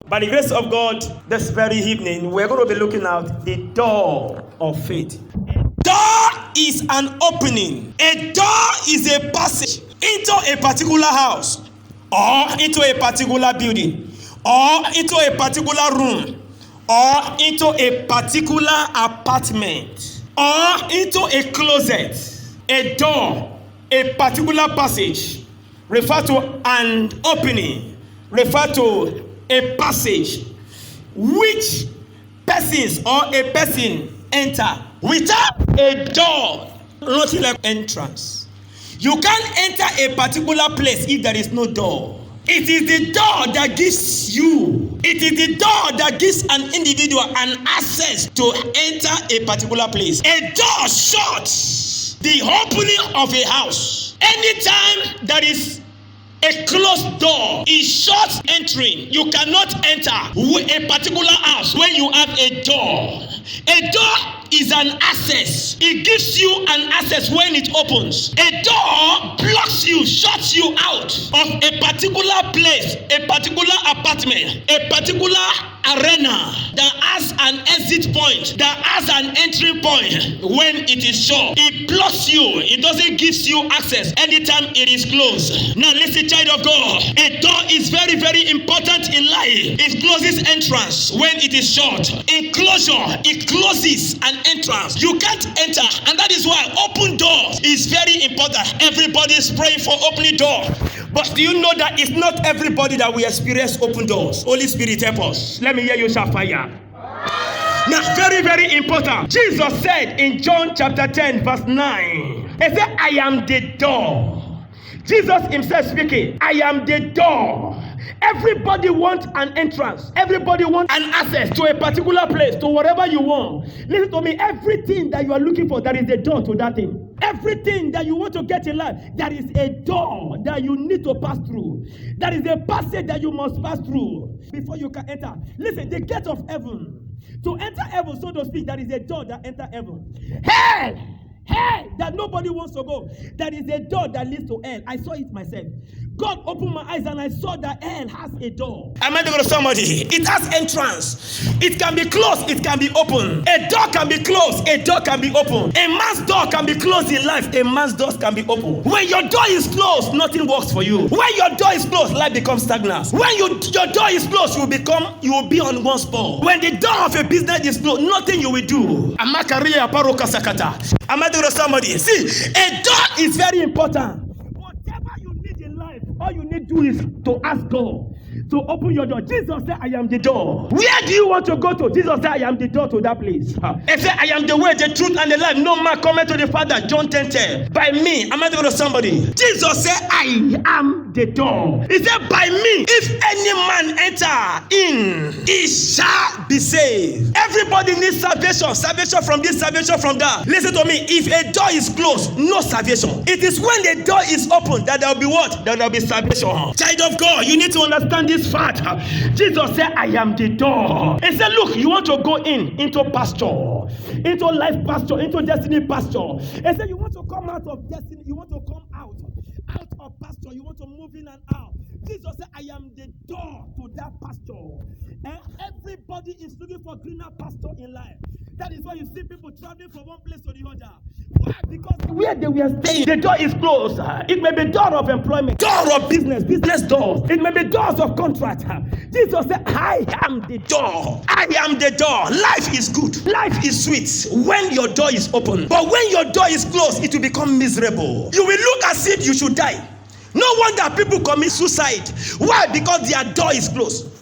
By the grace of God, this very evening, we're going to be looking at the door of faith. A door is an opening. A door is a passage into a particular house, or into a particular building, or into a particular room, or into a particular apartment, or into a closet. A door, a particular passage, refer to an opening, refer to a passage which persons or a person enter without a door, nothing like entrance. You can't enter a particular place if there is no door. It is the door that gives you, it is the door that gives an individual an access to enter a particular place. A door shuts the opening of a house. Anytime there is a closed door, it shuts entering. You cannot enter a particular house when you have a door. A door is an access. It gives you an access when it opens. A door blocks you, shuts you out of a particular place, a particular apartment, a particular arena that has an exit point, that has an entry point. When it is shut, it blocks you. It doesn't give you access anytime it is closed. Now listen, child of God, a door is very, very important in life. It closes entrance when it is shut. Enclosure, it closes an entrance. You can't enter, and that is why open door is very important. Everybody is praying for opening door. But do you know that it's not everybody that will experience open doors? Holy Spirit, help us. Let me hear you shout fire. Now, very, very important. Jesus said in John chapter 10, verse 9, he said, I am the door. Jesus himself speaking, I am the door. Everybody wants an entrance. Everybody wants an access to a particular place, to whatever you want. Listen to me. Everything that you are looking for, there is a door to that thing. Everything that you want to get in life, there is a door that you need to pass through. There is a passage that you must pass through before you can enter. Listen, the gate of heaven. To enter heaven, so to speak, there is a door that enters heaven. Hell, that nobody wants to go. There is a door that leads to hell. I saw it myself. God opened my eyes and I saw that hell has a door. Am I talking to somebody? It has entrance. It can be closed, it can be open. A door can be closed, a door can be open. A man's door can be closed in life, a man's door can be open. When your door is closed, nothing works for you. When your door is closed, life becomes stagnant. When your door is closed, you will be on one spot. When the door of a business is closed, nothing you will do. Am I talking to somebody? See, a door is very important. Whatever you need in life, all you need to do is to ask God to open your door. Jesus said, I am the door. Where do you want to go to? Jesus said, I am the door to that place. He said, I am the way, the truth, and the life. No man cometh to the Father. John 10:10. By me, am I talking to somebody? Jesus said, I am the door. He said, by me, if any man enter in, he shall be saved. Everybody needs salvation. Salvation from this, salvation from that. Listen to me. If a door is closed, no salvation. It is when the door is open that there will be what? That there will be salvation. Child of God, you need to understand this fact. Jesus said, I am the door. He said, look, you want to go into pasture, into life pasture, into destiny pasture. He said, you want to come out of destiny, you want to come out of pasture, you want to move in and out. Jesus said, I am the door to that pasture. And everybody is looking for greener pasture in life. That is why you see people traveling from one place to the other. Why? Because where they were staying, the door is closed. It may be door of employment, door of business doors. It may be doors of contract. Jesus said, I am the door. I am the door. Life is good. Life is sweet when your door is open. But when your door is closed, it will become miserable. You will look as if you should die. No wonder people commit suicide. Why? Because their door is closed.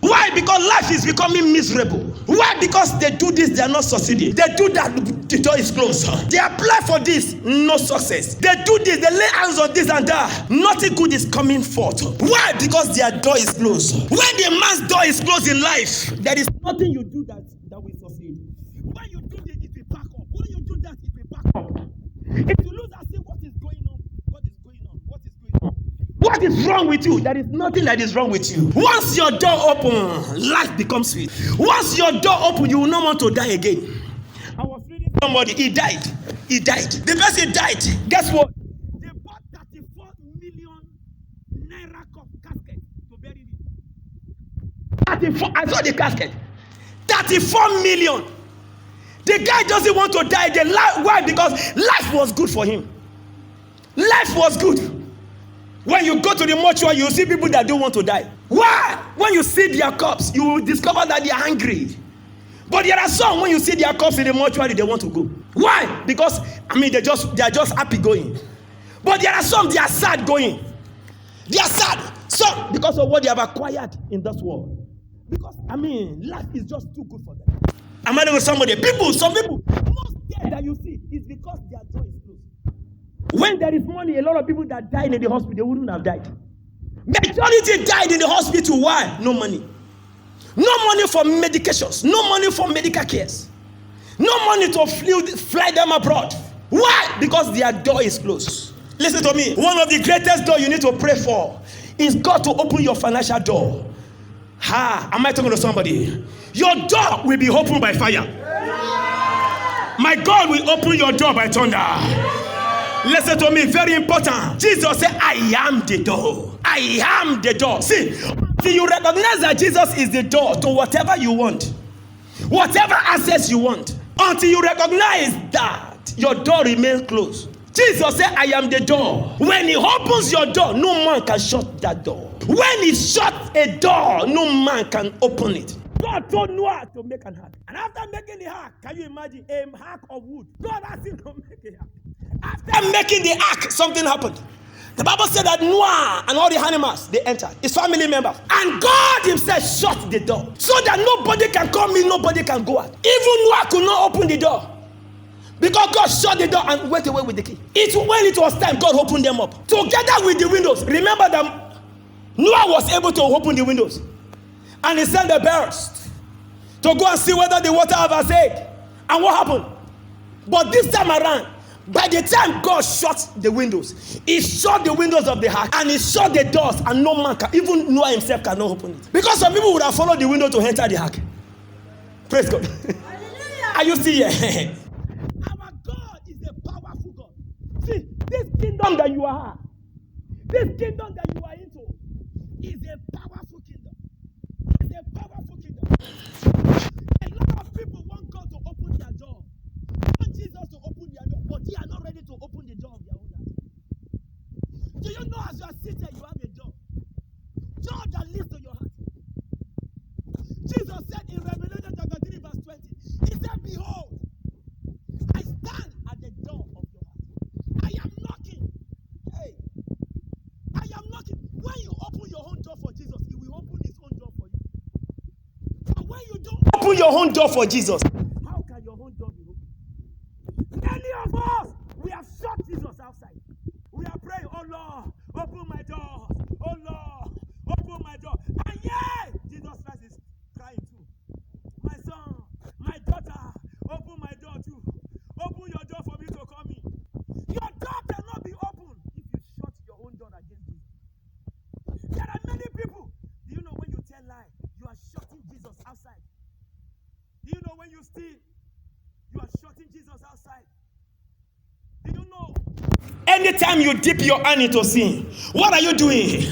Why? Because life is becoming miserable. Why? Because they do this, they are not succeeding. They do that, the door is closed. They apply for this, no success. They do this, they lay hands on this and that. Nothing good is coming forth. Why? Because their door is closed. When the man's door is closed in life, there is nothing you do that will succeed. When you do this, it will back up. When you do that, it will back up. If you lose and say, what is going on? What is going on? What is going on? What is wrong with you? There is nothing that is wrong with you. Once your door open, life becomes sweet. Once your door open, you will not want to die again. I was reading somebody, he died. The person died. Guess what? They bought 34 million naira casket to bury him. 34, I saw the casket. 34 million. The guy doesn't want to die. Why? Because life was good for him. Life was good. When you go to the mortuary, you see people that don't want to die. Why? When you see their corpse, you will discover that they are angry. But there are some, when you see their corpse in the mortuary, they want to go. Why? Because they are just happy going. But there are some, they are sad going. They are sad. Some because of what they have acquired in this world. Because life is just too good for them. Am I with somebody? Some people, most death that you see is because their joy is close. When there is money, a lot of people that died in the hospital, they wouldn't have died. Majority died in the hospital. Why? No money. No money for medications. No money for medical cares. No money to fly them abroad. Why? Because their door is closed. Listen to me. One of the greatest doors you need to pray for is God to open your financial door. Am I talking to somebody? Your door will be opened by fire. My God will open your door by thunder. Listen to me, very important. Jesus said, I am the door. I am the door. See, until you recognize that Jesus is the door to whatever you want, whatever access you want, until you recognize that, your door remains closed. Jesus said, I am the door. When he opens your door, no man can shut that door. When he shuts a door, no man can open it. God told Noah to make an ark. And after making the ark, can you imagine a ark of wood? God asked him to make a ark. After making the ark, something happened. The Bible said that Noah and all the animals, they entered, his family members. And God himself shut the door so that nobody can come in, nobody can go out. Even Noah could not open the door because God shut the door and went away with the key. When it was time, God opened them up together with the windows. Remember that Noah was able to open the windows. And he sent the bearers to go and see whether the water have assailed. And what happened? But this time around, by the time God shut the windows, he shut the windows of the ark and he shut the doors, and no man can, even Noah himself cannot open it. Because some people would have followed the window to enter the ark. Praise God. Are you still here? Our God is a powerful God. See, this kingdom that you are, this kingdom that you are into, is a powerful kingdom. It's a powerful kingdom. A lot of people want God to open their door. Want Jesus to open their door, but they are not ready to open the door of their own heart. Do you know as you are seated, you have a door? Door that leads to your heart. Jesus said in Revelation chapter 3 verse 20, he said, behold, I stand at the door of your heart. I am knocking. Hey, I am knocking. When you open your own door for Jesus, he will open his own door for you. But when you don't open your own door for Jesus, how can your own door be open? Many of us, we have shut Jesus outside. We are praying, oh Lord, open my door. Oh Lord, open my door. And yet, Jesus Christ is crying too. My son, my daughter, open my door too. Open your door for me to come in. Your door cannot be opened if you shut your own door against Jesus. There are many people. Do you know when you tell lie, you are shutting Jesus outside? Do you know when you steal, you are shutting Jesus outside? Do you know? Anytime you dip your hand into sin, what are you doing?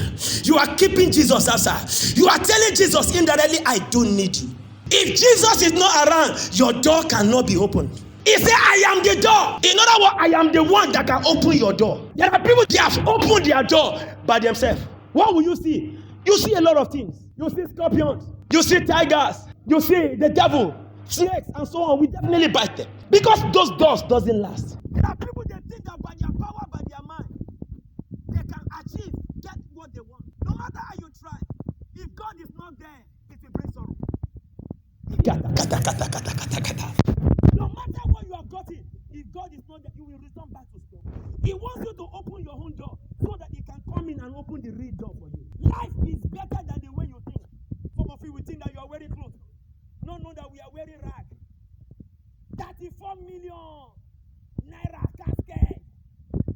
You are keeping Jesus outside. You are telling Jesus indirectly, I don't need you. If Jesus is not around, your door cannot be opened. He said, I am the door. In other words, I am the one that can open your door. There are people that have opened their door by themselves. What will you see? You see a lot of things. You see scorpions. You see tigers. You see the devil, snakes, and so on. We definitely bite them. Because those doors doesn't last. There are people that think that by their power, by their mind, they can achieve, get what they want. No matter how you try, if God is not there, it will bring sorrow. No matter what you have gotten, if God is not there, you will return back to school. He wants you to open your own door so that he can come in and open the real door for you. Life is better than the way you think. Some of you will think that you are wearing clothes. No, know that we are wearing rag. 34 million naira casket.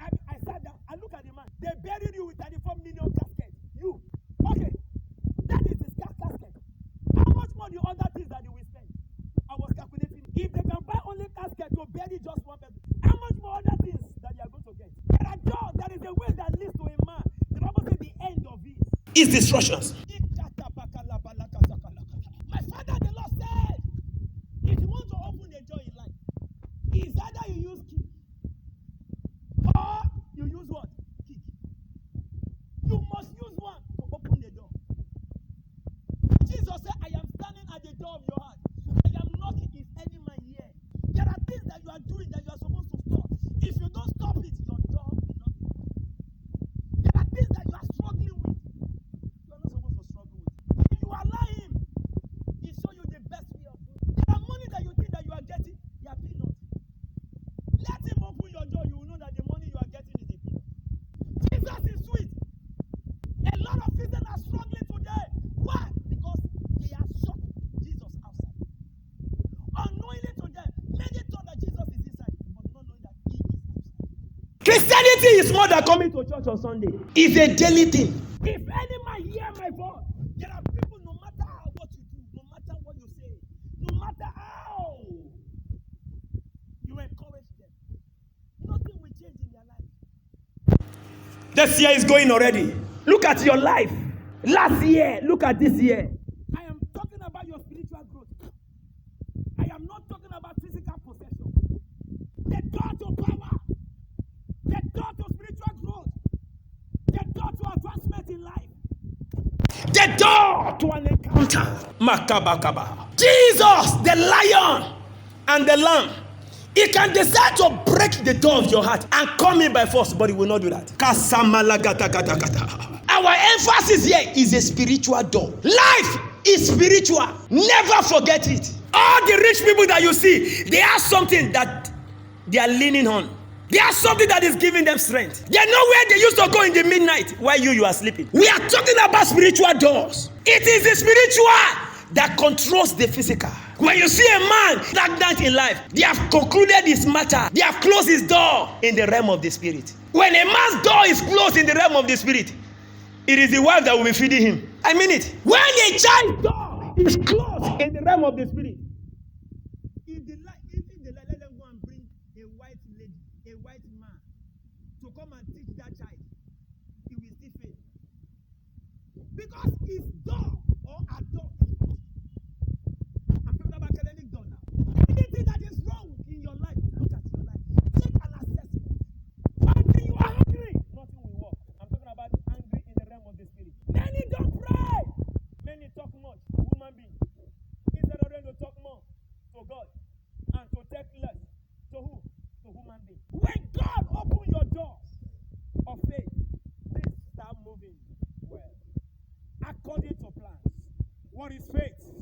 I sat down. I look at the man. They buried you with 34 million casket. You. Okay. That is the casket. How much more the other things that you will spend? I was calculating. If they can buy only casket to bury just one person, how much more other things that they are going to get? There are doors. There is a way that leads to a man. The Bible says the end of it is destructions. It's either you use key or you use what? Kick. You must use one to open the door. Jesus said, I am standing at the door of your heart. I am knocking. If any man here. There are things that you are doing that you are supposed to stop. If you don't stop it, your door will not be open. There are things that you are struggling with. You are not supposed to struggle with. If you allow him, he show you the best way of doing it. There are money that you think that you are getting, they are peanuts. Let him open your door, you will know that the money you are getting is a peanut. Jesus is sweet. A lot of Christians are struggling today. Why? Because they are shot Jesus outside. Unknowingly to them, many thought that Jesus is inside, but not knowing that he is outside. Christianity is more than coming to church on Sunday. It's a daily thing. If any man hear my voice, there are people, no matter what you do, no matter what you say, no matter how you encourage them, nothing will change in their life. This year is going already. Look at your life. Last year, look at this year. I am talking about your spiritual growth. I am not talking about physical possession. The door to power, the door to spiritual growth, the door to advancement in life, the door to an encounter. Makabakaba. Jesus, the lion and the lamb, he can decide to break the door of your heart and come in by force, but he will not do that. Our emphasis here is a spiritual door. Life is spiritual. Never forget it. All the rich people that you see, they have something that they are leaning on. They have something that is giving them strength. They know where they used to go in the midnight while you are sleeping. We are talking about spiritual doors. It is the spiritual that controls the physical. When you see a man stagnant in life, they have concluded his matter. They have closed his door in the realm of the spirit. When a man's door is closed in the realm of the spirit, it is the wife that will be feeding him. I mean it. When a child's door is closed in the realm of the spirit, if they let them go and bring a white lady, a white man, to come and teach that child, he will still fail. Because his door or a door, I'm talking about academic door now. Anything that is wrong in your life, look at your life. Take an assessment. Until you are hungry, nothing will work. I'm talking about angry in the realm of the spirit. Many don't pray. Many talk much to human beings. Instead of them to talk more to God and to take less to who? To human beings. When God opens your doors of faith, things start moving well. According to plans. What is faith?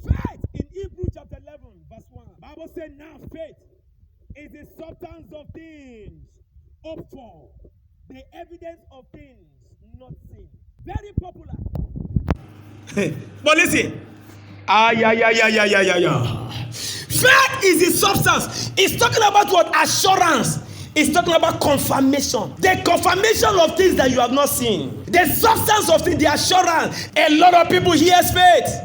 Faith in Hebrews chapter 11, verse 1. Bible says now faith is the substance of things hoped for, the evidence of things not seen. Very popular. But listen. Faith is the substance. It's talking about what? Assurance. It's talking about confirmation. The confirmation of things that you have not seen. The substance of things, the assurance. A lot of people hear faith.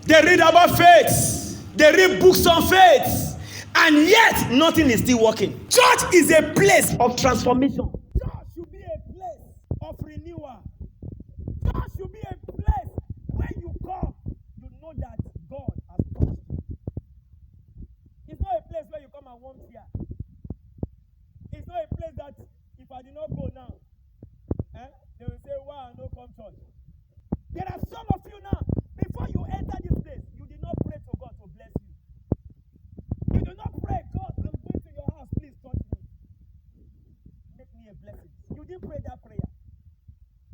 They read about faith. They read books on faith. And yet, nothing is still working. Church is a place of transformation. Church should be a place of renewal. Church should be a place when you come, you know that God has touched you. It's not a place where you come and want fear. It's not a place that if I do not go now, they will say, wow, no come church. There are some of you now, before you enter this place, you did not pray to God to bless you. You do not pray, God, I'm going to your house, please touch me. Make me a blessing. You didn't pray that prayer.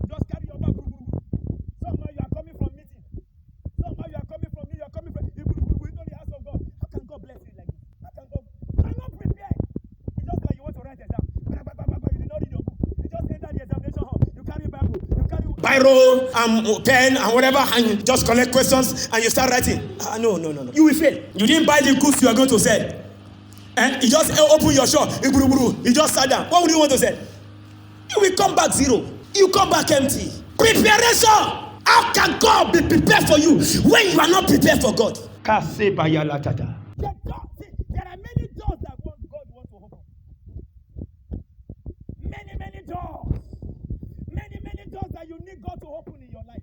Just carry your back. Somehow you are coming from meeting. Somehow you are coming from me, you are coming from into the house of God. How can God bless you like this? How can God? You are not prepared. It's just like you want to write exam. You did not read your book. You just enter the examination hall. You carry Bible. You carry biro and pen and whatever, and you just collect questions and you start writing. No. You will fail. You didn't buy the goods you are going to sell. And you just open your shop. You just sat down. What would you want to sell? You will come back zero. You come back empty. Preparation. How can God be prepared for you when you are not prepared for God? There are many doors that God wants to open. Many doors. Many doors that you need God to open in your life.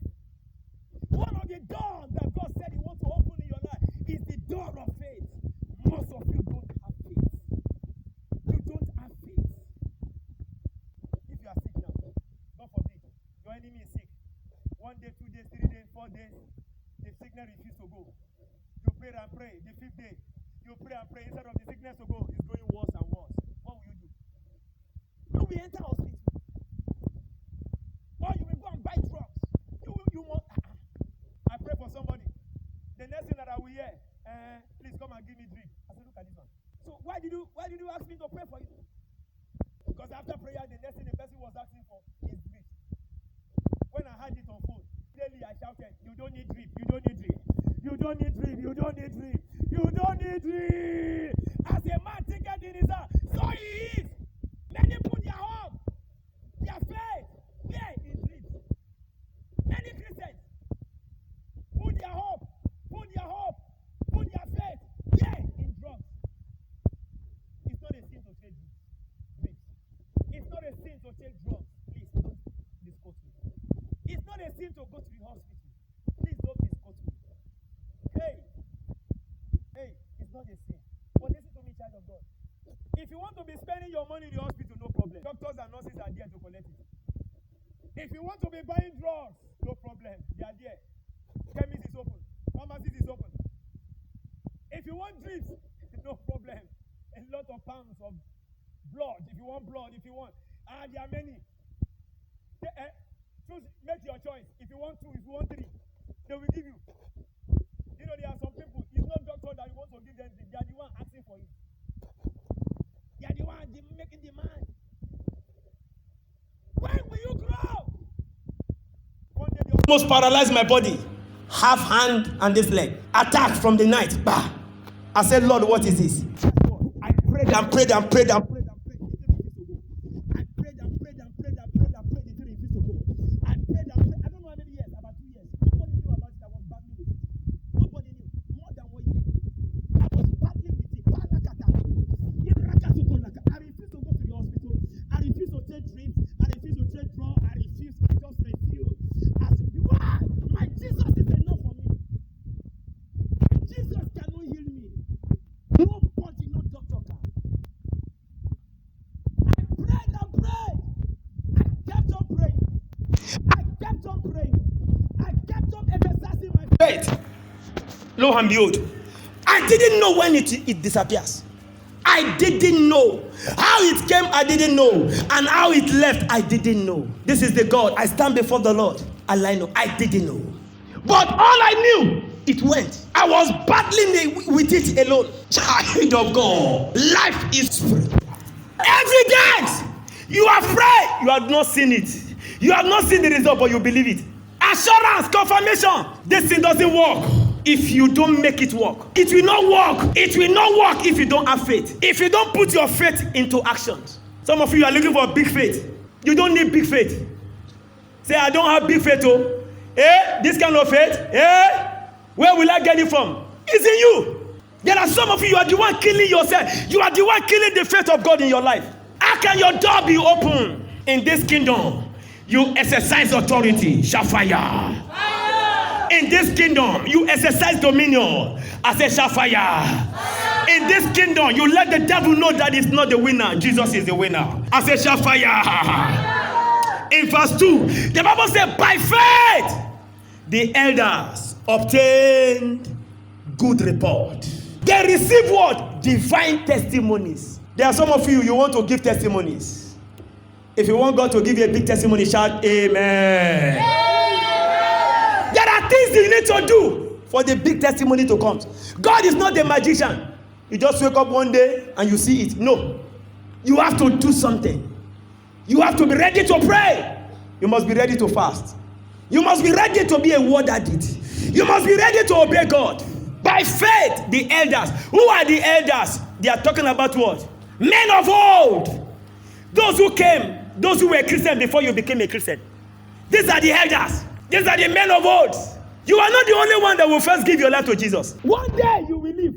One of the doors that God said He wants to open in your life is the door of faith. Most of you don't have faith. sickness refused to go. You pray and pray. The 5th day, you pray and pray. Instead of the sickness to go, it's going worse and worse. What will you do? You will enter hospital. Or you will go and buy drugs. You must. I pray for somebody. The next thing that I will hear, please come and give me drink. I said, look at this one. So why did you ask me to pray for you? Because after prayer, the next thing the person was asking for is drink. When I had it on phone, clearly I shouted, you don't need drink, you don't need drink. You don't need drink, you don't need drink. You don't need drink. As a man taken in his hand, so he is. Many put their hope, their faith, where in drink. Many Christians put their hope, put their faith, where in drugs. It's not a sin to take drugs. It's not a sin to take drugs. Please don't misquote me. It's not a sin to go to the hospital. Please don't misquote me. Hey, it's not a sin. But listen to me, child of God. If you want to be spending your money in the hospital, no problem. Doctors and nurses are there to collect it. If you want to be buying drugs, no problem. They are there. Chemist is open. Pharmacy is open. If you want drips, no problem. A lot of pounds of blood. If you want blood, there are many. Choose, make your choice. If you want 2, if you want 3, they will give you. You know, there are some people, it's not doctor that you want to give them drip. They are the one asking for it. They are the one making demand. When will you grow? One day they almost paralyzed my body. Half hand and this leg. Attack from the night. Bah. I said, Lord, what is this? I prayed and prayed and prayed and prayed. Lo and behold, I didn't know when it disappears. I didn't know. How it came, I didn't know. And how it left, I didn't know. This is the God. I stand before the Lord. And I know. I didn't know. But all I knew, it went. I was battling with it alone. Child of God. Life is spirit. Evidence. You are afraid. You have not seen it. You have not seen the result, but you believe it. Assurance, confirmation. This thing doesn't work. If you don't make it work, it will not work. It will not work if you don't have faith. If you don't put your faith into actions. Some of you are looking for big faith. You don't need big faith. Say, I don't have big faith. Oh, this kind of faith. Where will I get it from? It's in you. There are some of you are the one killing yourself. You are the one killing the faith of God in your life. How can your door be open in this kingdom? You exercise authority. Shafaya. In this kingdom, you exercise dominion. I say, Shafaya. In this kingdom, you let the devil know that it's not the winner. Jesus is the winner. I say, Shafaya. In verse 2, the Bible says, by faith, the elders obtained good report. They receive what? Divine testimonies. There are some of you, you want to give testimonies. If you want God to give you a big testimony, shout, Amen. There are things you need to do for the big testimony to come. God is not a magician. You just wake up one day and you see it. No. You have to do something. You have to be ready to pray. You must be ready to fast. You must be ready to be a word addict. You must be ready to obey God. By faith, the elders. Who are the elders? They are talking about what? Men of old. Those who came, those who were Christian before you became a Christian. These are the elders. These are the men of old. You are not the only one that will first give your life to Jesus. One day you will live.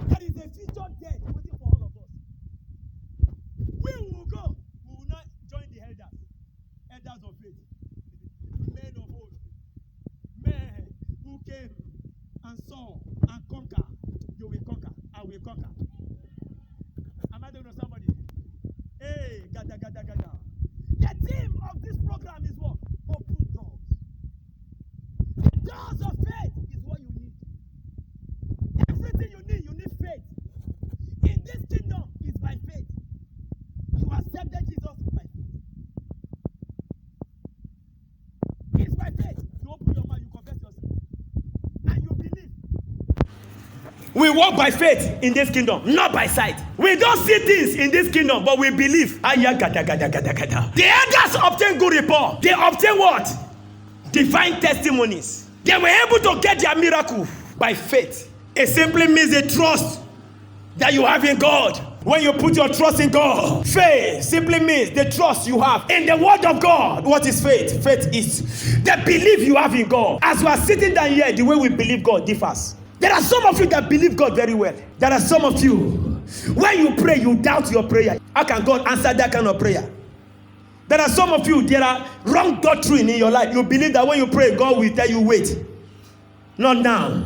There is a future death waiting for all of us. We will go. We will not join the elders. Elders of faith. Men of old. Men who came and saw and conquer. You will conquer. I will conquer. Am I doing to somebody? Hey, gada. The theme of this program is what? Open doors. The doors of faith We walk by faith in this kingdom, not by sight. We don't see things in this kingdom, but we believe. The elders obtain good report. They obtain what? Divine testimonies. They were able to get their miracle by faith. It simply means the trust that you have in God. When you put your trust in God, faith simply means the trust you have in the word of God. What is faith? Faith is the belief you have in God. As we are sitting down here, the way we believe God differs. There are some of you that believe God very well. There are some of you, when you pray, you doubt your prayer. How can God answer that kind of prayer? There are some of you, there are wrong doctrine in your life. You believe that when you pray, God will tell you, wait. Not now.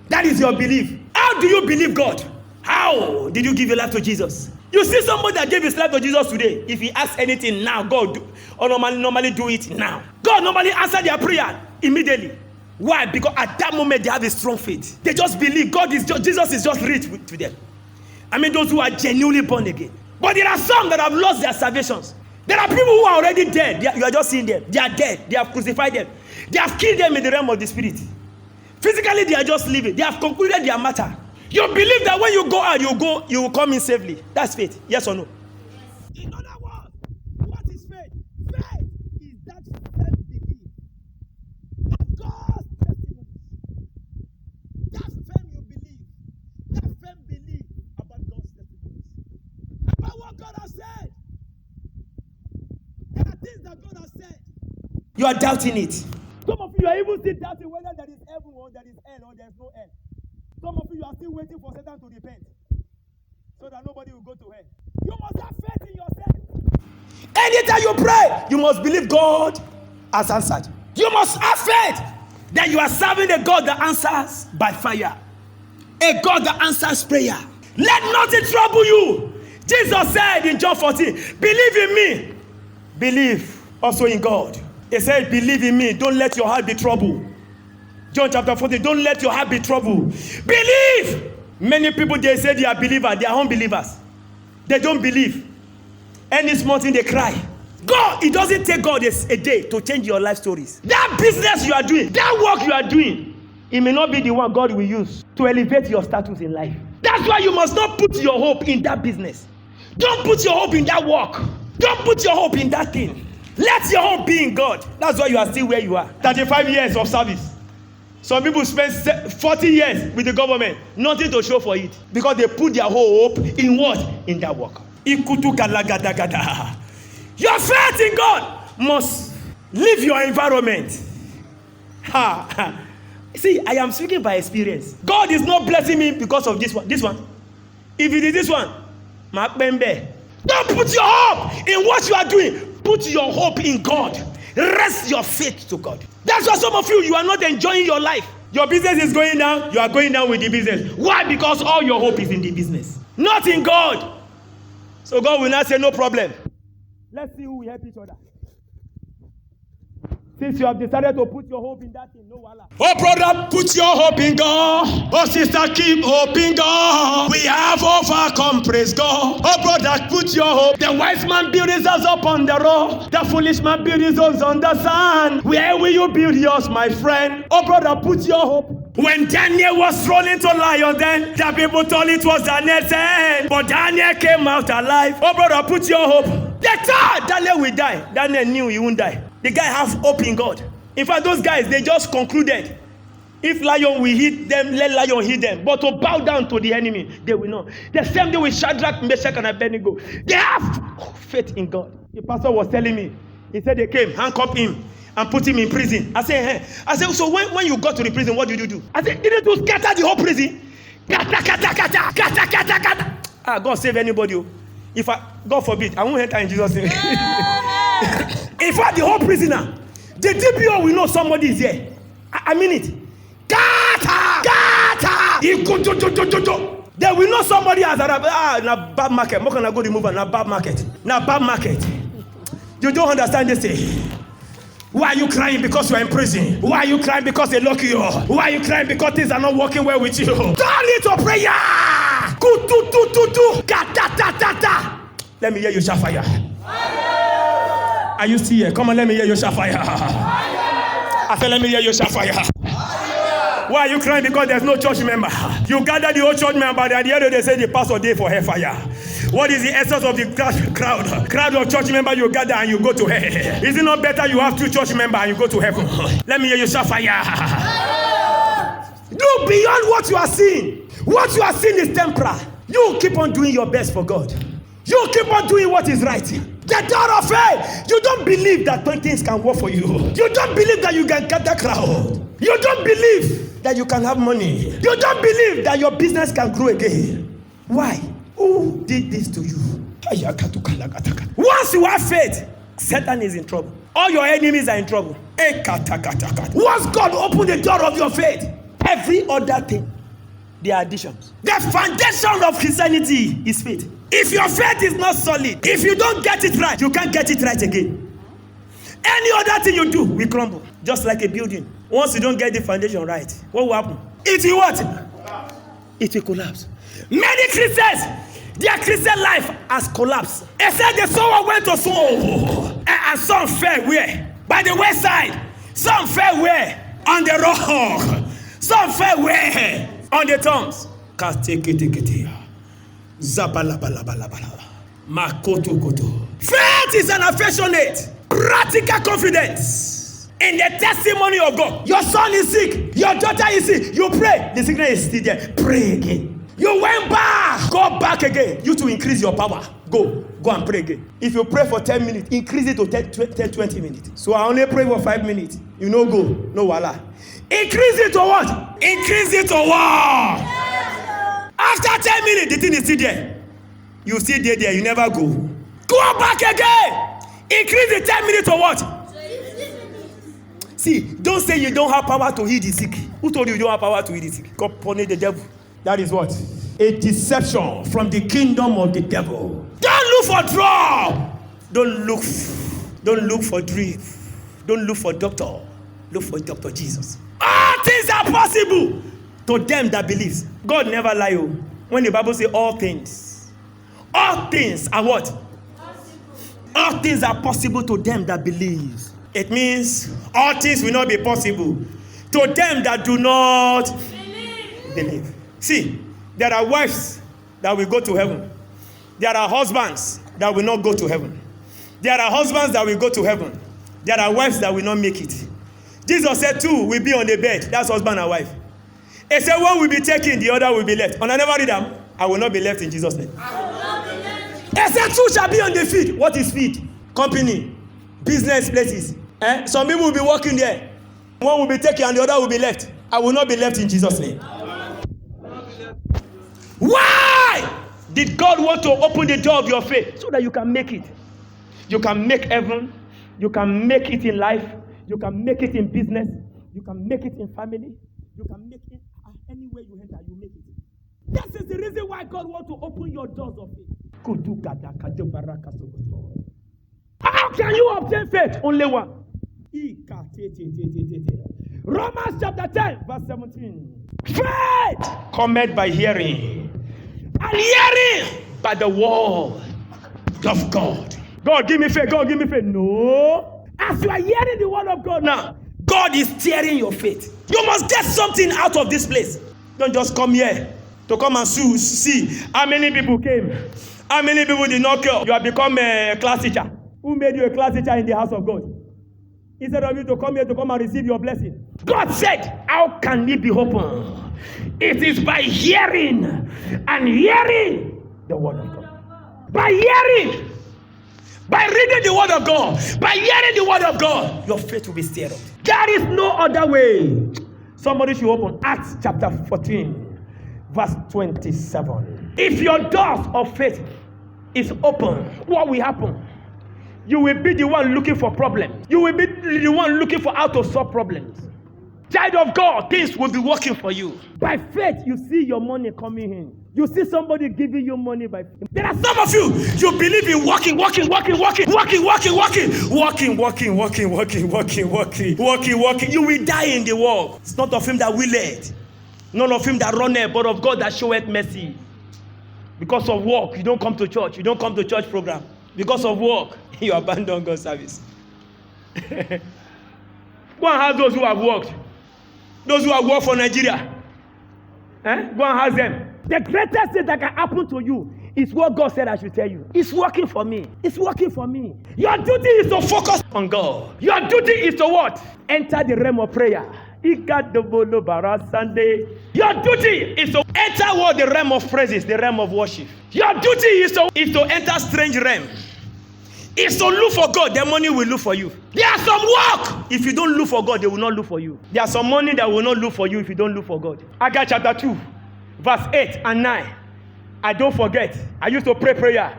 That is your belief. How do you believe God? How did you give your life to Jesus? You see somebody that gave his life to Jesus today. If he asks anything now, God normally do it now. God normally answer their prayer immediately. Why? Because at that moment they have a strong faith. They just believe Jesus is just rich to them. I mean, those who are genuinely born again. But there are some that have lost their salvations. There are people who are already dead. You are just seeing them. They are dead. They have crucified them. They have killed them in the realm of the spirit. Physically, they are just living. They have concluded their matter. You believe that when you go out, you will come in safely. That's faith. Yes or no? In other words, what is faith? Faith is that firm belief that God's testimony, that firm you believe, that firm belief about God's testimonies, about what God has said. There are things that God has said. You are doubting it. Some of you are even still doubting whether there is heaven or there is hell or there is no hell. Some of you are still waiting for Satan to repent so that nobody will go to hell. You must have faith in yourself. Anytime you pray, you must believe God has answered. You must have faith that you are serving a God that answers by fire, a God that answers prayer. Let nothing trouble you. Jesus said in John 14, believe in me, believe also in God. He said, believe in me, don't let your heart be troubled. John chapter 14, don't let your heart be troubled. Believe. Many people, they say they are believers, they are unbelievers. They don't believe. Any small thing they cry. God, it doesn't take God a day to change your life stories. That business you are doing, that work you are doing, it may not be the one God will use to elevate your status in life. That's why you must not put your hope in that business. Don't put your hope in that work. Don't put your hope in that thing. Let your hope be in God. That's why you are still where you are. 35 years of service. Some people spend 40 years with the government, nothing to show for it, because they put their whole hope in what? In that work. Your faith in God must leave your environment. See, I am speaking by experience. God is not blessing me because of this one. This one. If it is this one, don't put your hope in what you are doing. Put your hope in God. Rest your faith to God. That's why some of you are not enjoying your life. Your business is going down. You are going down with the business. Why? Because all your hope is in the business, not in God. So God will not say no problem. Let's see who will help each other. Since you have decided to put your hope in that thing, no wala. Oh brother, put your hope in God. Oh sister, keep hope in God. We have overcome, praise God. Oh brother, put your hope. The wise man built his house upon the rock. The foolish man built his house on the sand. Where will you build yours, my friend? Oh brother, put your hope. When Daniel was thrown into lion, then the people thought it was Daniel's end. But Daniel came out alive. Oh brother, put your hope. They thought Daniel will die. Daniel knew he won't die. The guy has hope in God. In fact, those guys, they just concluded, if lion will hit them, let lion hit them. But to bow down to the enemy, they will not. The same day with Shadrach, Meshach, and Abednego, they have faith in God. The pastor was telling me, he said they came, handcuffed him, and put him in prison. I said, so when you got to the prison, what did you do? I said, didn't you scatter the whole prison? God save anybody. God forbid, I won't enter in Jesus' name. In fact, the whole prisoner, the DPO will know somebody is here. I mean it. They will know somebody has a bad market. More can I go remove a bad market? Now bad market. You don't understand this thing. Why are you crying because you are in prison? Why are you crying because they lock you up? Why are you crying because things are not working well with you? Turn it to prayer. Let me hear you shout fire. Are you still here? Come on, let me hear you shout fire. I said, let me hear you shout fire. Why are you crying? Because there's no church member. You gather the whole church member, but at the end of the day, they say the pastor day for hellfire. What is the essence of the crowd? Crowd of church members you gather and you go to hell. Is it not better you have 2 church members and you go to heaven? Let me hear you shout fire. Look beyond what you are seeing. What you are seeing is temporal. You keep on doing your best for God. You keep on doing what is right. The door of faith. You don't believe that things can work for you. You don't believe that you can gather crowd. You don't believe that you can have money. You don't believe that your business can grow again. Why? Who did this to you? Once you have faith, Satan is in trouble. All your enemies are in trouble. Once God opened the door of your faith, every other thing, they are additions. The foundation of Christianity is faith. If your faith is not solid, if you don't get it right, you can't get it right again. Any other thing you do will crumble. Just like a building. Once you don't get the foundation right, what will happen? It will what? It will collapse. Many Christians, their Christian life has collapsed. It said the sower went to sow, and some fell where? By the wayside. Some fell where? On the rock. Some fell where? On the tongues. Faith is an affectionate, practical confidence in the testimony of God. Your son is sick. Your daughter is sick. You pray. The sickness is still there. Pray again. You went back. Go back again. You to increase your power. Go and pray again. If you pray for 10 minutes, increase it to 10, 20 minutes. So I only pray for 5 minutes. You know, go. No wala. Increase it to what? Increase it to what? After 10 minutes, the thing is still there. You still there. You never go. Go back again. Increase the 10 minutes to what? See, don't say you don't have power to heal the sick. Who told you don't have power to heal the sick? God punish the devil. That is what? A deception from the kingdom of the devil. Don't look for drug. Don't look for drip. Don't look for doctor. Look for Dr. Jesus. All things are possible to them that believes. God never lie. When the Bible says all things are what? Possible. All things are possible to them that believe. It means all things will not be possible to them that do not believe. See, there are wives that will go to heaven. There are husbands that will not go to heaven. There are husbands that will go to heaven. There are wives that will not make it. Jesus said 2 will be on the bed. That's husband and wife. He said one will be taken, the other will be left. And I never read them. I will not be left in Jesus' name. He said 2 shall be on the field. What is field? Company, business places. Some people will be working there. One will be taken and the other will be left. I will not be left in Jesus' name. Why did God want to open the door of your faith? So that you can make it. You can make heaven. You can make it in life. You can make it in business. You can make it in family. You can make it anywhere you enter, you make it. This is the reason why God wants to open your doors of faith. How can you obtain faith? Only one. Romans chapter 10, verse 17. Faith cometh by hearing, and hearing by the word of God. God, give me faith. God, give me faith. No. As you are hearing the word of God now, God is tearing your faith. You must get something out of this place. Don't just come here to come and see how many people came. How many people did not come? You have become a class teacher. Who made you a class teacher in the house of God? Instead of you to come here to come and receive your blessing. God said, how can it be open? It is by hearing and hearing the word of God. By hearing. By reading the word of God. By hearing the word of God. Your faith will be stirred up. There is no other way. Somebody should open Acts chapter 14, verse 27. If your doors of faith is open, what will happen? You will be the one looking for problems. You will be the one looking for how to solve problems. Child of God, things will be working for you. By faith, you see your money coming in. You see somebody giving you money by faith. There are some of you believe in walking. You will die in the war. It's not of him that willeth, not of him that runneth, but of God that showeth mercy. Because of work, you don't come to church. You don't come to church program. Because of work, you abandon God's service. Go and ask those who have worked. Those who are working for Nigeria. Go and ask them. The greatest thing that can happen to you is what God said I should tell you. It's working for me. It's working for me. Your duty is to focus on God. Your duty is to what? Enter the realm of prayer. Your duty is to enter what? The realm of praises, the realm of worship. Your duty is to enter strange realm. It's to look for God, the money will look for you. There's some work. If you don't look for God, they will not look for you. There's some money that will not look for you if you don't look for God. Haggai chapter 2, verse 8 and 9. I don't forget. I used to pray prayer.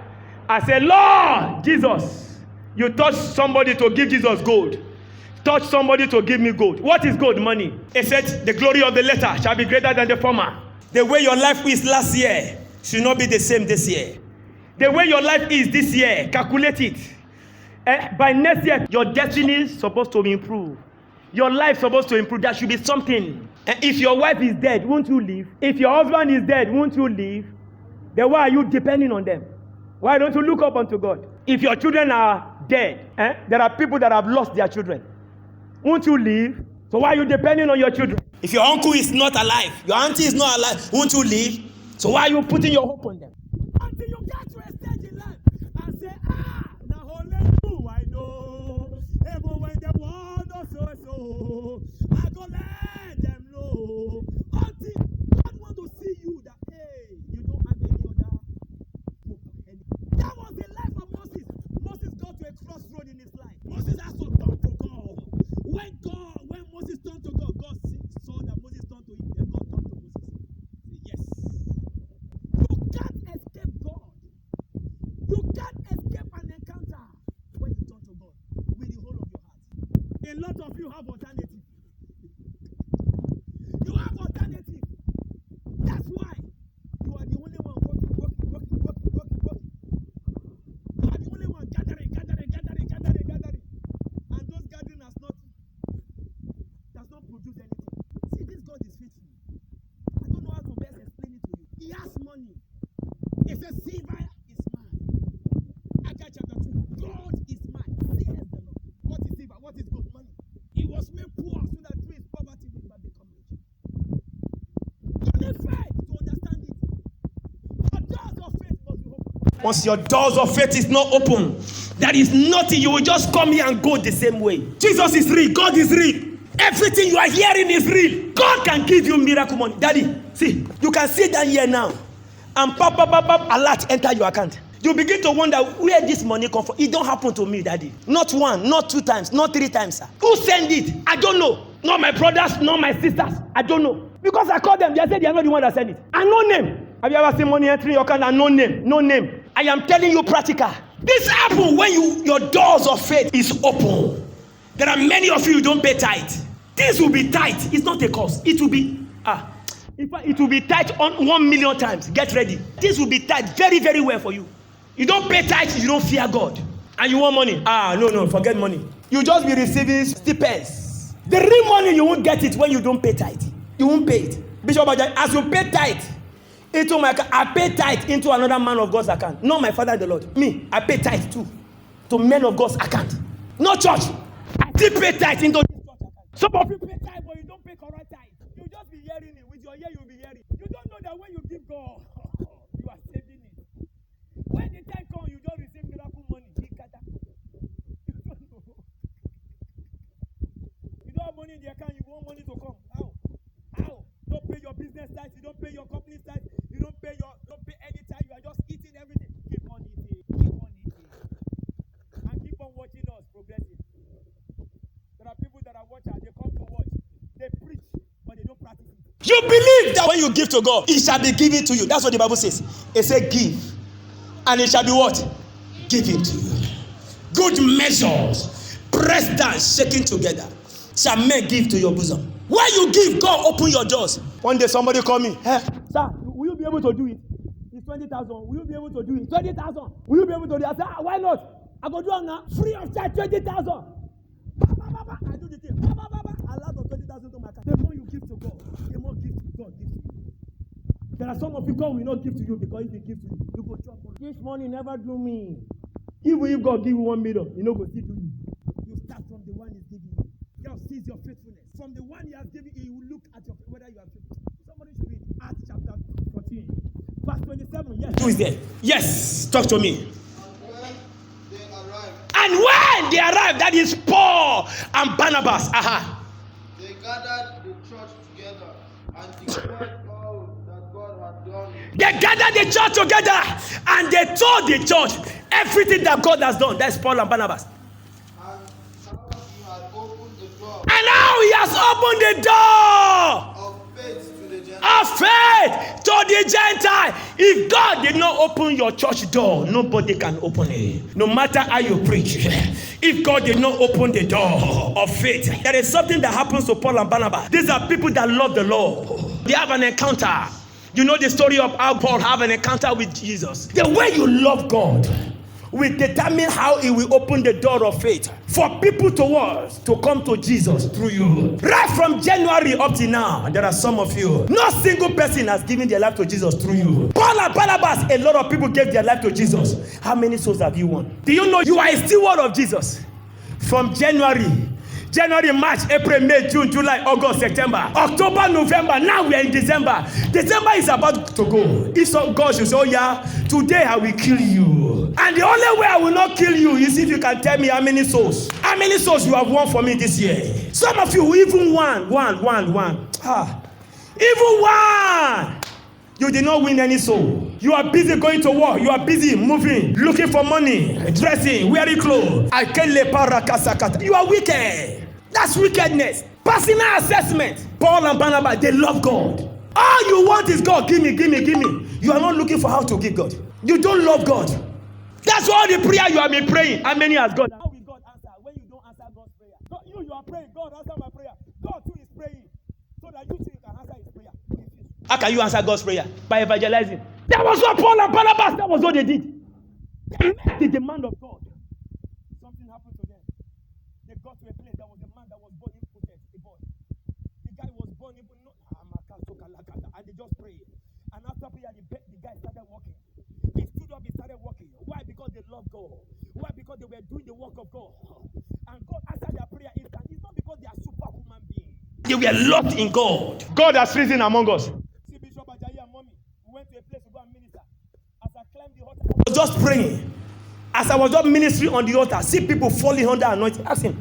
I said, Lord Jesus, you touch somebody to give Jesus gold. Touch somebody to give me gold. What is gold? Money. It said, the glory of the latter shall be greater than the former. The way your life is last year should not be the same this year. The way your life is this year, calculate it. By next year, your destiny is supposed to improve. Your life is supposed to improve. There should be something. If your wife is dead, won't you leave? If your husband is dead, won't you leave? Then why are you depending on them? Why don't you look up unto God? If your children are dead, there are people that have lost their children. Won't you leave? So why are you depending on your children? If your uncle is not alive, your auntie is not alive, won't you leave? So why are you putting your hope on them? Until you get to a stage in life and say, now only you I know. Even when the world does so, I go let them know. Until God want to see you that, hey, you don't have any other hope. That was the life of Moses. Moses got to a crossroad in his life. Moses has to talk to God. When Moses turned to God, God saw that Moses turned to him. Then God turned to Moses. Yes. You can't escape God. You can't escape an encounter when you turn to God with the whole of your heart. A lot of you have alternative. You have alternative. That's why you are the only one working. You are the only one gathering. And those gathering does not produce anything. See, this God is faithful. I don't know how to best explain it to you. He has money. He says, silver is mine. Haggai chapter 2. God is mine. Says the Lord. What is silver? What is gold? Money. He was made poor so that through his poverty we might become rich. You need faith to understand it. Your doors of faith must be open. Once your doors of faith is not open, there is nothing. You will just come here and go the same way. Jesus is real. God is real. Everything you are hearing is real. God can give you miracle money. Daddy, see, you can sit down here now and alert enter your account. You begin to wonder where this money come from. It don't happen to me, Daddy. Not one, not two times, not three times, sir. Who sent it? I don't know. Not my brothers, not my sisters. I don't know. Because I called them, they said they are not the one that sent it. And no name. Have you ever seen money entering your account and no name? No name. I am telling you practical. This happens when your doors of faith is open. There are many of you who don't pay tithe. This will be tithe. It's not a cost. It will be it will be tithe on 1 million times. Get ready. This will be tithe very, very well for you. You don't pay tithe, you don't fear God. And you want money. No, forget money. You just be receiving stipends. The real money, you won't get it when you don't pay tithe. You won't pay it. Bishop Ajayi, as you pay tithe into my account, I pay tithe into another man of God's account. Not my father and the Lord. Me, I pay tithe too. To men of God's account. Not church. I still pay tithe into this church account. Some of you pay tithe, but you don't pay correct tithe. You just be hearing it. With your ear, you'll be hearing. You don't know that when you give God, you are saving it. When the time comes, you just receive miracle money. You don't know. You don't have money in the account, you want money to come. How? Don't pay your business tithe, you don't pay your company tithe, you don't pay any tithe, you are just eating everything. Keep on eating. And keep on watching us progressing. There are people that are watching, they come to watch. They preach, but they don't practice it. You believe that when you give to God, it shall be given to you. That's what the Bible says. It says give. And it shall be what? Given to you. Good measures, pressed down, shaking together, shall men give to your bosom. When you give, God open your doors. One day somebody call me, sir, will you be able to do it? It's 20,000. Will you be able to do it? 20,000. Will you be able to do it? I said, why not? I go do it now. Free of charge, 20,000. I do the thing. I allow the 20,000 to my account. The more you give to God, the more gift God gives to you. There are some of you, God will not give to you because if He gives to you, you go chop money. This money never do me. Even if God give you 1 million, you know go still do you. You start from the one He's giving you. God sees your faithfulness. From the one he has given, he will look at your whether you have faith. Somebody should read Acts chapter 14, verse 27. Yes. Who is there? Yes. Talk to me. And when they arrived, that is Paul and Barnabas. They gathered the church together and declared all that God had done. They gathered the church together and they told the church everything that God has done. That's Paul and Barnabas. And now he has opened the door And now he has opened the door of faith to the Gentiles. of faith to the Gentile. If God did not open your church door, nobody can open it. No matter how you preach, if God did not open the door of faith, there is something that happens to Paul and Barnabas. These are people that love the Lord. They have an encounter. You know the story of how Paul have an encounter with Jesus. The way you love God will determine how he will open the door of faith for people to come to Jesus through you. Right from January up to now, there are some of you. No single person has given their life to Jesus through you. Paul and Barnabas, a lot of people gave their life to Jesus. How many souls have you won? Do you know you are a steward of Jesus? From January, March, April, May, June, July, August, September, October, November. Now we are in December. December is about to go. If so, God should say, oh yeah, today I will kill you. And the only way I will not kill you is if you can tell me how many souls you have won for me this year. Some of you, even one. Even one. You did not win any soul. You are busy going to work. You are busy moving, looking for money, dressing, wearing clothes. You are wicked. That's wickedness. Personal assessment. Paul and Barnabas, they love God. All you want is God. Give me. You are not looking for how to give God. You don't love God. That's all the prayer you have been praying. How many has God? How will God answer when you don't answer God's prayer? God, you are praying. God answer my prayer. God too is praying so that you too can answer his prayer. How can you answer God's prayer? By evangelizing. That was what Paul and Barnabas, that was what they did. They met the demand of God. Something happened to them. They got to a place, there was a man that was born impotent, a boy. The guy was born impotent, and they just prayed. And after prayer, the guy started walking. He stood up, he started walking. Why? Because they loved God. Why? Because they were doing the work of God. And God answered their prayer instantly. It's not because they are superhuman beings. They were locked in God. God has risen among us. See Bishop Ajayi and Mommy. We went to a place to go and minister. As I climbed the altar, I was just praying. As I was just ministering on the altar, see people falling under anointing. Ask him.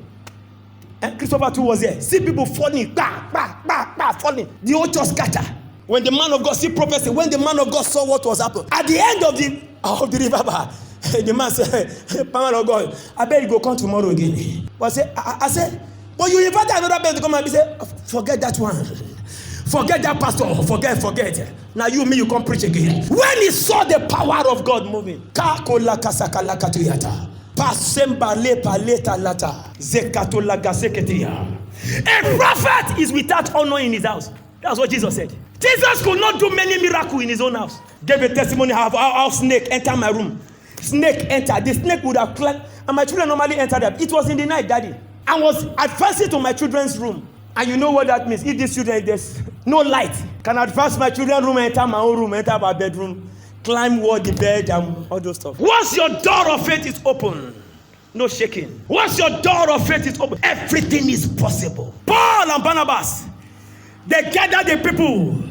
And Christopher too was there. See people falling, falling. The whole church scatter. When the man of God see prophecy, when the man of God saw what was happening, at the end of the river, the man said, man of God, I bet you go come tomorrow again. But I said, but you invited another person to come and say, forget that one. Forget that pastor. Forget. Now you come preach again. When he saw the power of God moving, a prophet is without honor in his house. That's what Jesus said. Jesus could not do many miracles in his own house. Gave a testimony how snake entered my room. Snake entered. The snake would have climbed, and my children normally enter there. It was in the night, Daddy. I was advancing to my children's room. And you know what that means. If these children, there's no light, can advance my children's room, enter my own room, enter my bedroom, climb the bed and all those stuff. Once your door of faith is open, no shaking. Once your door of faith is open, everything is possible. Paul and Barnabas, they gathered the people,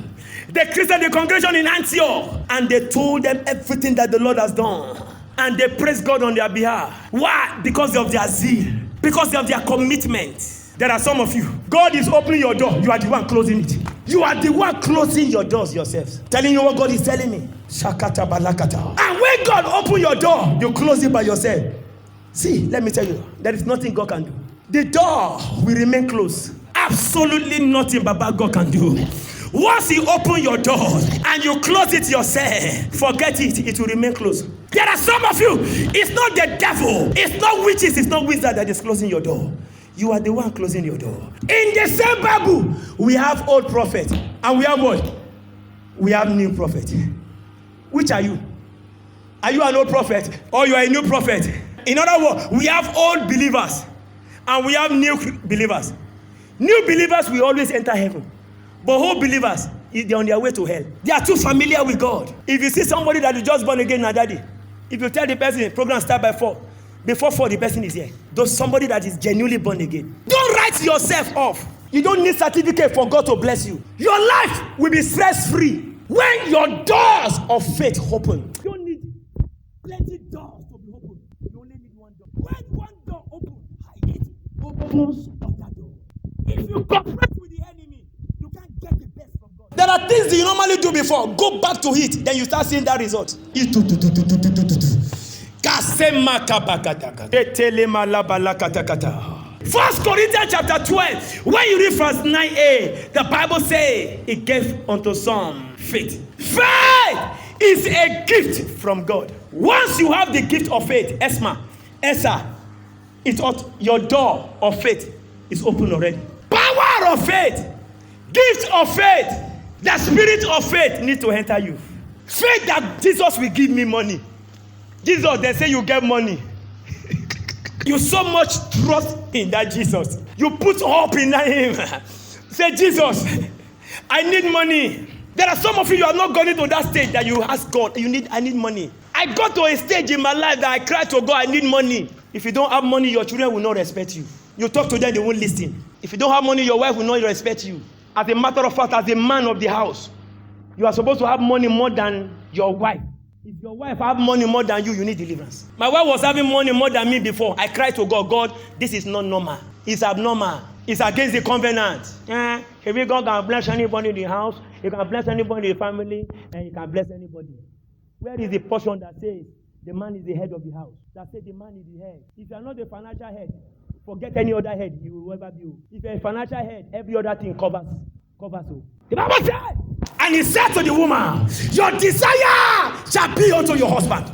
they created the congregation in Antioch, and they told them everything that the Lord has done. And they praised God on their behalf. Why? Because of their zeal, because of their commitment. There are some of you, God is opening your door, you are the one closing it. You are the one closing your doors yourselves. Telling you what God is telling me. Shakata balakata. And when God opens your door, you close it by yourself. See, let me tell you, there is nothing God can do. The door will remain closed. Absolutely nothing Baba God can do. Once you open your door and you close it yourself, forget it, it will remain closed. There are some of you, it's not the devil, it's not witches, it's not wizard that is closing your door. You are the one closing your door. In the same Bible, we have old prophet and we have what? We have new prophet. Which are you? Are you an old prophet or you are a new prophet? In other words, we have old believers and we have new believers. New believers will always enter heaven. But old believers, they're on their way to hell. They are too familiar with God. If you see somebody that is just born again now, Daddy, if you tell the person the program start by 4, before 4 the person is here. Though somebody that is genuinely born again. Don't write yourself off. You don't need certificate for God to bless you. Your life will be stress-free when your doors of faith open. You don't need plenty doors to be open. You only need one door. When one door opens, it opens other door. If you cooperate with the enemy, you can't get the best from God. There are things that you normally do before. Go back to it. Then you start seeing that result. First Corinthians chapter 12. When you read verse 9a, the Bible says it gave unto some faith. Faith is a gift from God. Once you have the gift of faith, Esa, your door of faith is open already. Power of faith, gift of faith, the spirit of faith need to enter you. Faith that Jesus will give me money. Jesus, they say you get money. You so much trust in that Jesus. You put hope in him. Say, Jesus, I need money. There are some of you are not going to that stage that you ask God, I need money. I got to a stage in my life that I cried to God, I need money. If you don't have money, your children will not respect you. You talk to them, they won't listen. If you don't have money, your wife will not respect you. As a matter of fact, as a man of the house, you are supposed to have money more than your wife. If your wife have money more than you need deliverance. My wife was having money more than me before. I cried to God, God, this is not normal. It's abnormal. It's against the covenant. If God can bless anybody in the house, He can bless anybody in the family, and He can bless anybody. Where is the portion that says the man is the head of the house? That says the man is the head. If you are not the financial head, forget any other head, you will ever be. If you are a financial head, every other thing covers. The Bible said, and He said to the woman, your desire shall be unto your husband.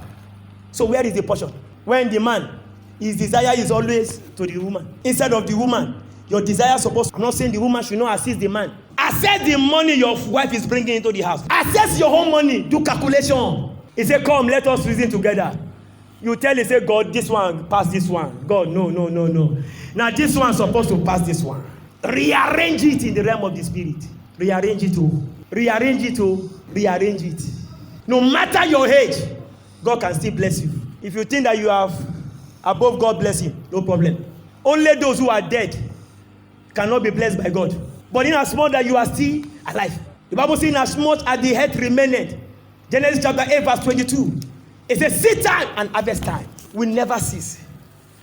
So where is the portion? When the man, his desire is always to the woman. Instead of the woman, your desire is supposed. I'm not saying the woman should not assist the man. Assess the money your wife is bringing into the house. Assess your own money. Do calculation. He said, come, let us reason together. You tell him, say, God, this one, pass this one. God, no. Now this one is supposed to pass this one. Rearrange it in the realm of the spirit. Rearrange it. No matter your age, God can still bless you. If you think that you have above God blessing, no problem. Only those who are dead cannot be blessed by God. But in as much that you are still alive, the Bible says, in as much as the head remaineth, Genesis chapter 8 verse 22, it says, seed time and harvest time will never cease.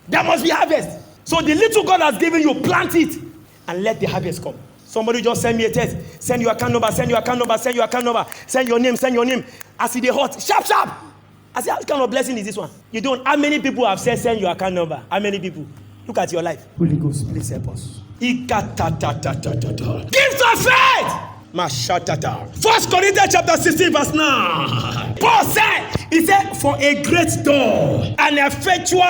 There must be harvest. So the little God has given you, plant it and let the harvest come. Somebody just send me a text. Send your account number. Send your name. I see the hot. Sharp. I say, what kind of blessing is this one? You don't. How many people have said send your account number? How many people? Look at your life. Holy Ghost, please help us. Gift of faith. Mashatata. 1 Corinthians chapter 16 verse 9. Paul said, he said, for a great door, an effectual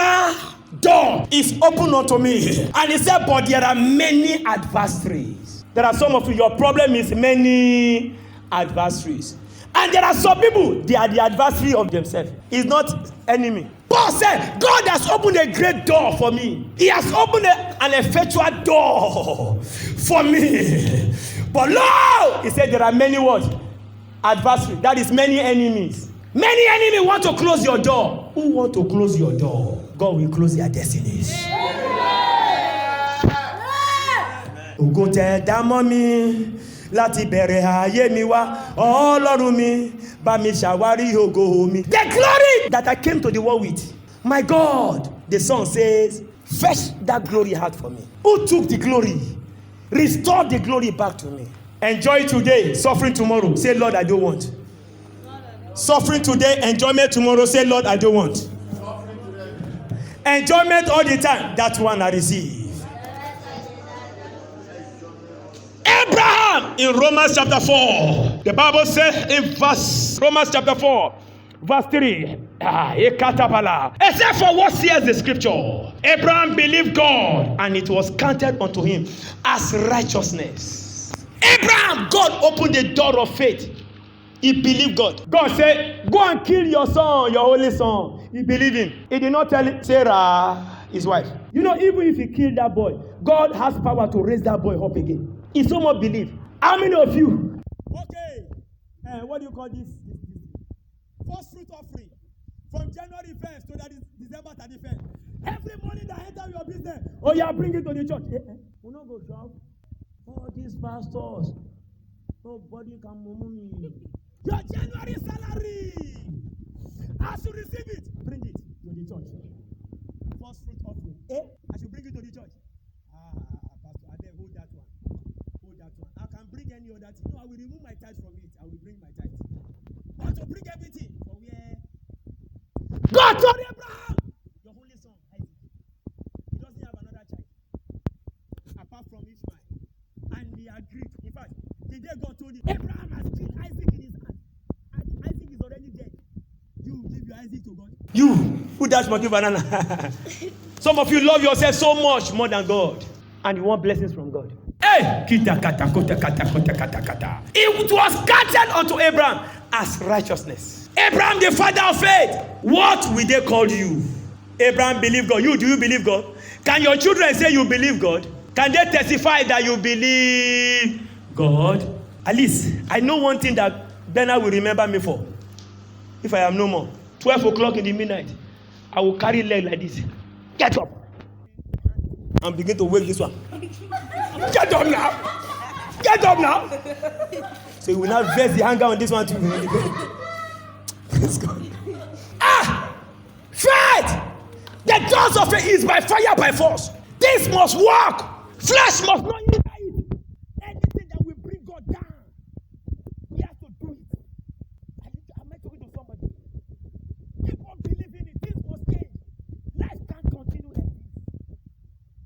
door is open unto me. And he said, but there are many adversaries. There are some of you, your problem is many adversaries. And there are some people, they are the adversary of themselves. It's not enemy. Paul said, God has opened a great door for me. He has opened an effectual door for me. But no, he said there are many what? Adversaries. That is many enemies. Many enemies want to close your door. Who want to close your door? God will close their destinies. Ògo tẹ́ dá mọ́ mi láti bẹ̀rẹ̀ ayé mi wá, Ọlọ́run mi bá mi ṣàwárí ògo mi. The glory that I came to the world with, my God, the song says, fetch that glory out for me. Who took the glory? Restore the glory back to me. Enjoy today, suffering tomorrow. Say, Lord, I don't want. Suffering today, enjoyment tomorrow. Say, Lord, I don't want. Enjoyment all the time. That one I receive. Abraham in Romans chapter 4. The Bible says in Romans chapter 4, verse 3. Except for what says the scripture. Abraham believed God, and it was counted unto him as righteousness. Abraham, God opened the door of faith. He believed God. God said, go and kill your son, your only son. He believed him. He did not tell Sarah, his wife. You know, even if he killed that boy, God has power to raise that boy up again. He so much believe. How many of you? Okay. What do you call this? First fruit offering. From January 1st to that is December 31st. Every money that enter your business, oh yeah, bring it to the church. We'll not go shop. these pastors. Nobody can move me. Your January salary. As you receive it, bring it to the church. First fruit offering. I should bring it to the church. Pastor, I then hold that one. I can bring any other thing. No, I will remove my tithe from it. I will bring my tithe. But to bring everything from where God told Abraham, your only son, Isaac. He doesn't have another child apart from Ishmael. And he agreed. In fact, the day God told him, Abraham has killed Isaac in his hand. And Isaac is already dead. You give your Isaac to God. You who dash monkey banana. Some of you love yourself so much more than God. And you want blessings from God. Hey! It was counted unto Abraham as righteousness. Abraham, the father of faith. What will they call you? Abraham believed God. Do you believe God? Can your children say you believe God? Can they testify that you believe God? At least, I know one thing that Bernard will remember me for. If I am no more. 12 o'clock in the midnight, I will carry leg like this. Get up. And begin to wave this one. Get up now. Get up now. So you will not vest the hanger on this one too. Praise God. Faith! The doors of faith is by fire, by force. This must work. Flesh must not use it. Anything that will bring God down, we have to do it. Am I talking to somebody? Keep on believing it. This must change. Life can't continue like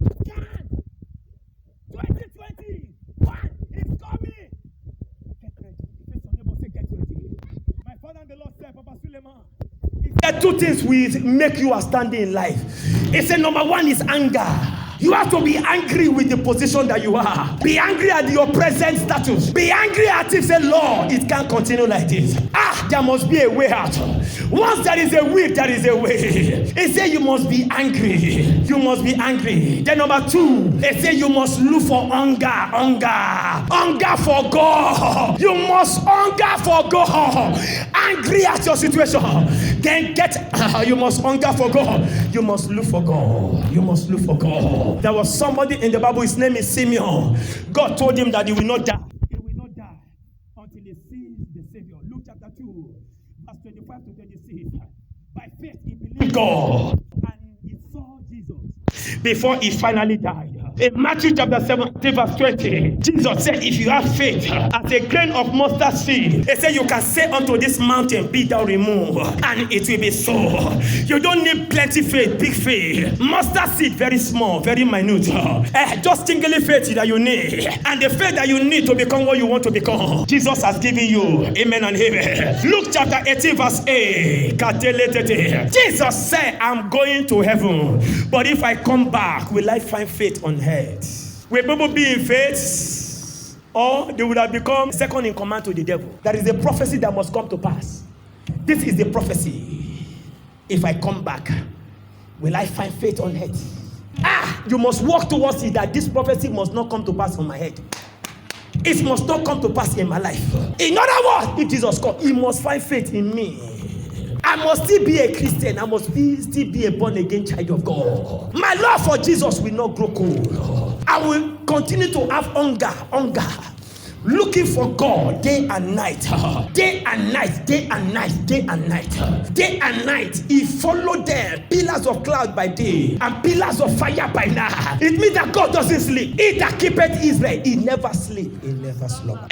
this. Can't. 2021 is coming. Get ready. If your neighbor say get ready. My father and the Lord said, Papa Suleiman. There are two things will make you outstanding in life. He said, number one is anger. You have to be angry with the position that you are. Be angry at your present status. Be angry at it. Say, Lord, it can't continue like this. There must be a way out. Once there is a will, there is a way. He said you must be angry. You must be angry. Then number two, he said you must look for hunger. Hunger for God. You must hunger for God. Angry at your situation. Then you must hunger for God. You must look for God. You must look for God. There was somebody in the Bible, his name is Simeon. God told him that he will not die. He will not die until he sees the Savior. Luke chapter 2, verse 25 to 26. By faith he believed God and he saw Jesus before he finally died. In Matthew chapter 17, verse 20, Jesus said, if you have faith as a grain of mustard seed, he said you can say unto this mountain, be thou removed, and it will be so. You don't need plenty faith, big faith. Mustard seed, very small, very minute. Just tingly faith that you need. And the faith that you need to become what you want to become, Jesus has given you. Amen and amen. Luke chapter 18, verse 8. Jesus said, I'm going to heaven, but if I come back, will I find faith on earth? Will people be in faith, or they would have become second in command to the devil? That is a prophecy that must come to pass. This is the prophecy. If I come back, will I find faith on earth? You must walk towards it, that this prophecy must not come to pass on my head. It must not come to pass in my life. In other words, if Jesus comes, he must find faith in me. I must still be a Christian. I must still be a born-again child of God. My love for Jesus will not grow cold. I will continue to have hunger, looking for God day and night. Day and night. He followed them, pillars of cloud by day and pillars of fire by night. It means that God doesn't sleep. He that keepeth Israel, he never sleep. He never slumber.